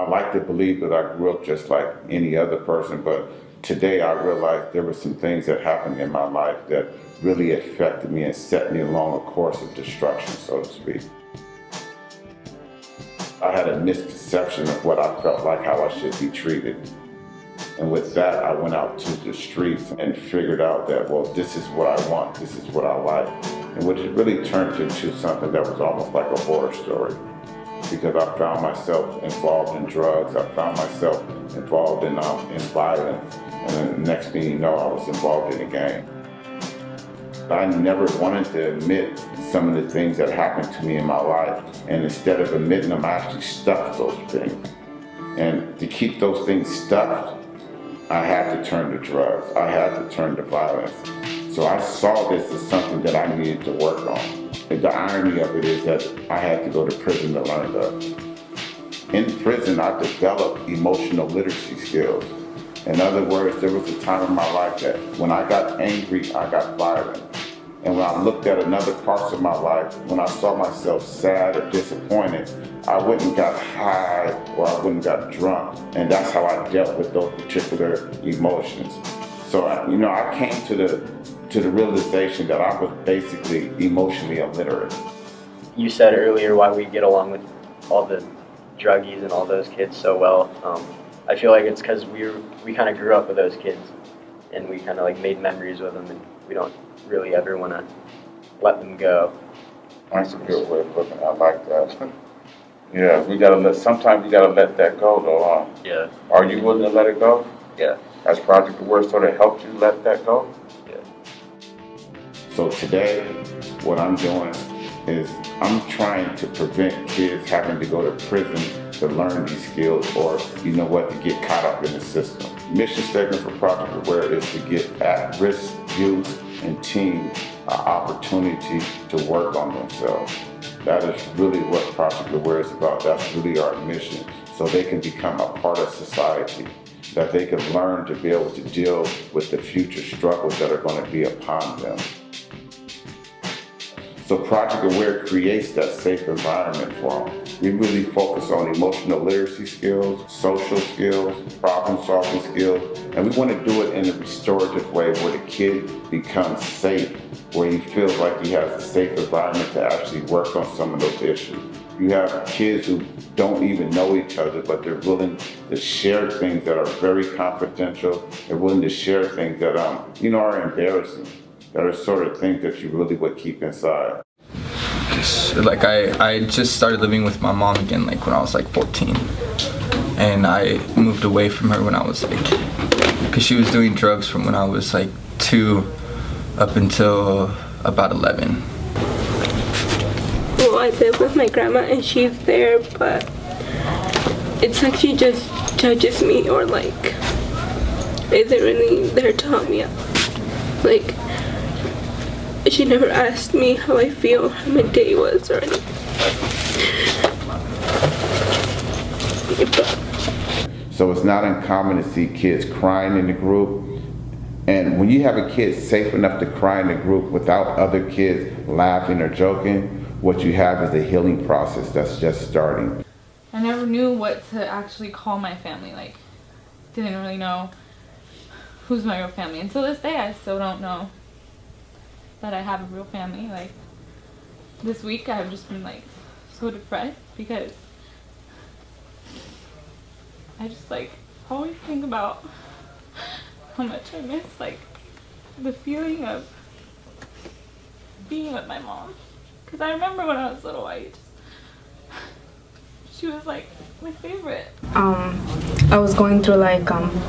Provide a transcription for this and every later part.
I like to believe that I grew up just like any other person, but today I realized there were some things that happened in my life that really affected me and set me along a course of destruction, so to speak. I had a misconception of what I felt like how I should be treated. And with that, I went out to the streets and figured out that, well, this is what I want, this is what I like. And which really turned into something that was almost like a horror story. Because I found myself involved in drugs, I found myself involved in violence, and then the next thing you know, I was involved in a gang. I never wanted to admit some of the things that happened to me in my life, and instead of admitting them, I actually stuffed those things. And to keep those things stuffed, I had to turn to drugs, I had to turn to violence. So I saw this as something that I needed to work on. The irony of it is that I had to go to prison to learn that. In prison, I developed emotional literacy skills. In other words, there was a time in my life that when I got angry, I got violent. And when I looked at another parts of my life, when I saw myself sad or disappointed, I went and got high or I went and got drunk. And that's how I dealt with those particular emotions. So, I came to the realization that I was basically emotionally illiterate. You said earlier why we get along with all the druggies and all those kids so well. I feel like it's because we kind of grew up with those kids, and we kind of like made memories with them, and we don't really ever want to let them go. That's a good way of looking. I like that. Yeah, sometimes we gotta let that go though. Yeah. Are you willing to let it go? Yeah. Has Project Aware sort of helped you let that go? Yeah. So today, what I'm doing is I'm trying to prevent kids having to go to prison to learn these skills or, to get caught up in the system. Mission statement for Project Aware is to give at-risk youth and teens an opportunity to work on themselves. That is really what Project Aware is about. That's really our mission. So they can become a part of society, that they can learn to be able to deal with the future struggles that are going to be upon them. So Project Aware creates that safe environment for them. We really focus on emotional literacy skills, social skills, problem-solving skills, and we want to do it in a restorative way where the kid becomes safe, where he feels like he has a safe environment to actually work on some of those issues. You have kids who don't even know each other, but they're willing to share things that are very confidential. They're willing to share things that are embarrassing, that are sort of things that you really would keep inside. I just started living with my mom again when I was 14, and I moved away from her when I was because she was doing drugs from when I was 2 up until about 11. Well, I live with my grandma and she's there, but it's like she just judges me or isn't really there to help me out. She never asked me how I feel, how my day was, or anything. So it's not uncommon to see kids crying in the group. And when you have a kid safe enough to cry in the group without other kids laughing or joking, what you have is a healing process that's just starting. I never knew what to actually call my family. Didn't really know who's my real family. Until this day, I still don't know that I have a real family. This week I've just been so depressed because I just always think about how much I miss the feeling of being with my mom. Because I remember when I was little, she was my favorite. I was going through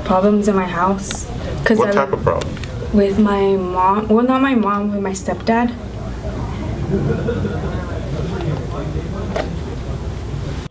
problems in my house. What type of problem? With my mom, well, not my mom, with my stepdad.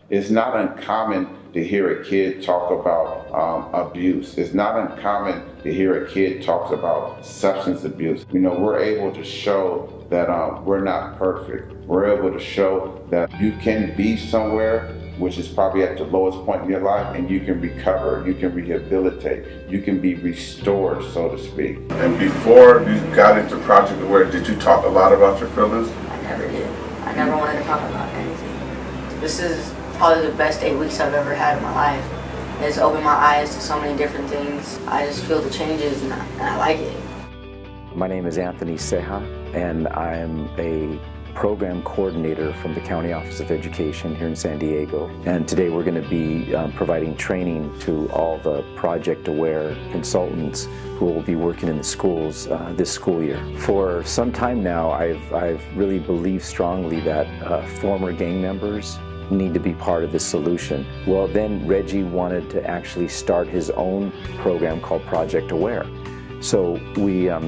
It's not uncommon to hear a kid talk about abuse. It's not uncommon to hear a kid talk about substance abuse. We're able to show that we're not perfect. We're able to show that you can be somewhere which is probably at the lowest point in your life, and you can recover, you can rehabilitate, you can be restored, so to speak. And before you got into Project Aware, did you talk a lot about your feelings? I never did. I never wanted to talk about anything. This is probably the best 8 weeks I've ever had in my life. It's opened my eyes to so many different things. I just feel the changes and I like it. My name is Anthony Ceja, and I'm a program coordinator from the County Office of Education here in San Diego. And today we're going to be providing training to all the project-aware consultants who will be working in the schools this school year. For some time now, I've really believed strongly that former gang members need to be part of the solution. Well, then Reggie wanted to actually start his own program called Project Aware. So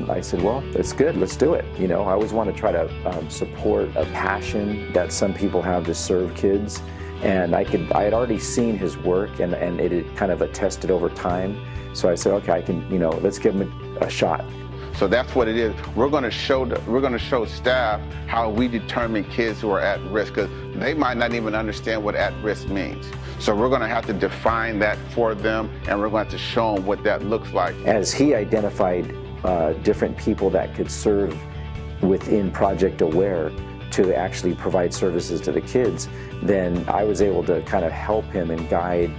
I said, well, that's good, let's do it. You know, I always want to try to support a passion that some people have to serve kids. And I had already seen his work and it had kind of attested over time. So I said, okay, let's give him a shot. So that's what it is. We're going to show staff how we determine kids who are at risk, because they might not even understand what at risk means. So we're going to have to define that for them, and we're going to show them what that looks like. As he identified different people that could serve within Project Aware to actually provide services to the kids, then I was able to kind of help him and guide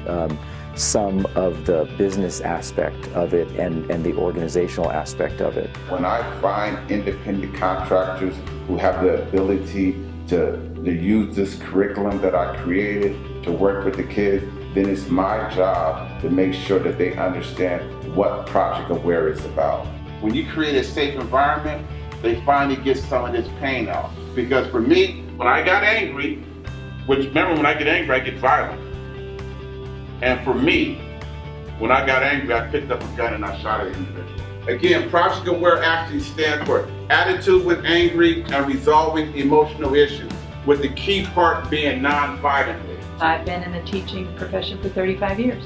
some of the business aspect of it and the organizational aspect of it. When I find independent contractors who have the ability to use this curriculum that I created to work with the kids, then it's my job to make sure that they understand what Project Aware is about. When you create a safe environment, they finally get some of this pain out. Because for me, when I got angry, remember when I get angry, I get violent. And for me, when I got angry, I picked up a gun and I shot an individual. Again, Project Aware actually stands for attitude when angry and resolving emotional issues, with the key part being non-violently. I've been in the teaching profession for 35 years,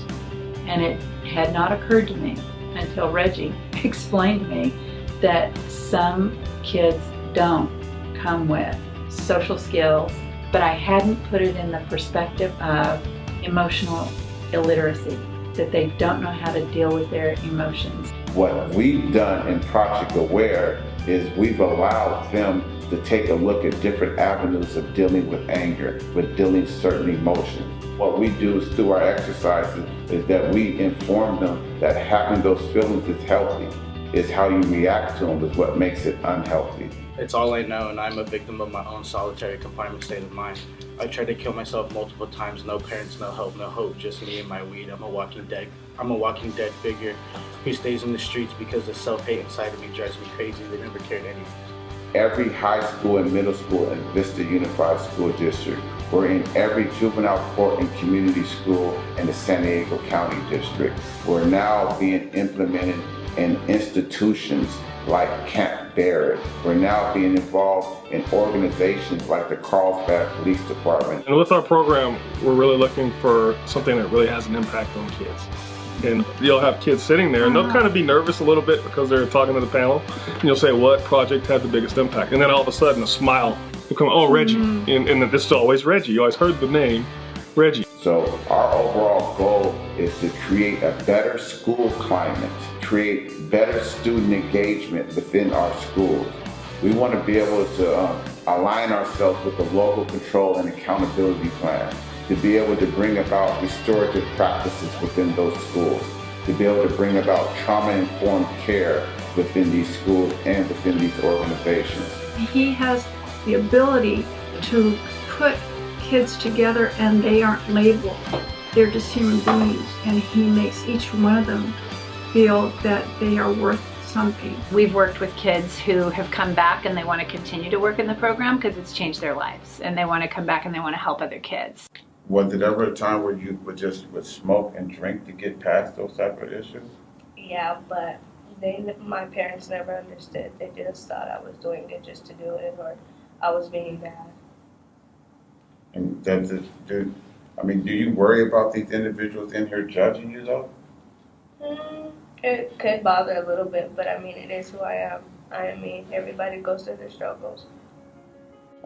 and it had not occurred to me until Reggie explained to me that some kids don't come with social skills, but I hadn't put it in the perspective of emotional illiteracy, that they don't know how to deal with their emotions. What we've done in Project Aware is we've allowed them to take a look at different avenues of dealing with anger, with dealing with certain emotions. What we do is through our exercises is that we inform them that having those feelings is healthy. It's how you react to them is what makes it unhealthy. It's all I know, and I'm a victim of my own solitary confinement state of mind. I tried to kill myself multiple times, no parents, no help, no hope, just me and my weed. I'm a walking dead figure who stays in the streets because the self-hate inside of me drives me crazy. They never cared anything. Every high school and middle school in Vista Unified School District. We're in every juvenile court and community school in the San Diego County District. We're now being implemented in institutions like Camp Barrett. We're now being involved in organizations like the Carlsbad Police Department. And with our program, we're really looking for something that really has an impact on kids. And you'll have kids sitting there and they'll kind of be nervous a little bit because they're talking to the panel. And you'll say, what project had the biggest impact? And then all of a sudden a smile will come, oh, Reggie. And this is always Reggie. You always heard the name, Reggie. So our overall goal is to create a better school climate, create better student engagement within our schools. We want to be able to align ourselves with the local control and accountability plan, to be able to bring about restorative practices within those schools, to be able to bring about trauma-informed care within these schools and within these organizations. He has the ability to put kids together and they aren't labeled. They're just human beings, and he makes each one of them feel that they are worth something. We've worked with kids who have come back and they want to continue to work in the program because it's changed their lives, and they want to come back and they want to help other kids. Was it ever a time where you would smoke and drink to get past those type of issues? Yeah, but my parents never understood. They just thought I was doing it just to do it, or I was being bad. And do you worry about these individuals in here judging you though? It could bother a little bit, but I mean, it is who I am. I mean, everybody goes through their struggles.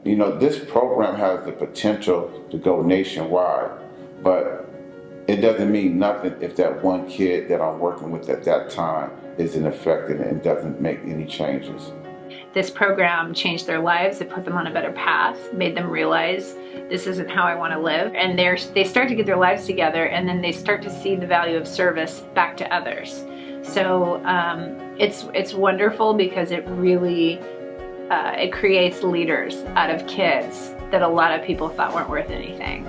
You know, this program has the potential to go nationwide, but it doesn't mean nothing if that one kid that I'm working with at that time isn't affected and doesn't make any changes. this program changed their lives. It put them on a better path, made them realize this isn't how I want to live. And they start to get their lives together, and then they start to see the value of service back to others. So it's wonderful because it really it creates leaders out of kids that a lot of people thought weren't worth anything.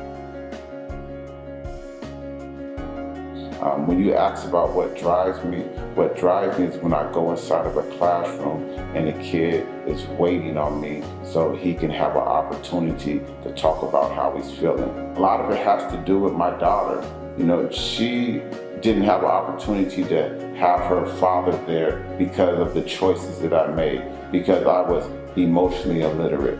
When you ask about what drives me is when I go inside of a classroom and a kid is waiting on me so he can have an opportunity to talk about how he's feeling. A lot of it has to do with my daughter. You know, she didn't have an opportunity to have her father there because of the choices that I made, because I was emotionally illiterate.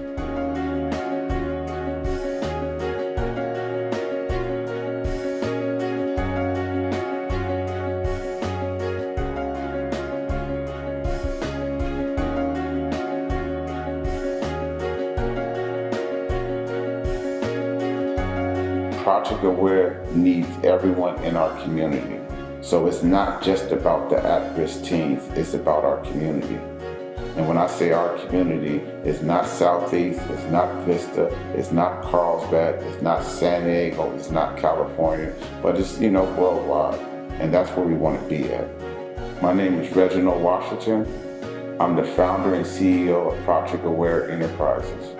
Project Aware needs everyone in our community. So it's not just about the at-risk teens, it's about our community. And when I say our community, it's not Southeast, it's not Vista, it's not Carlsbad, it's not San Diego, it's not California, but it's, worldwide. And that's where we want to be at. My name is Reggie Washington. I'm the founder and CEO of Project Aware Enterprises.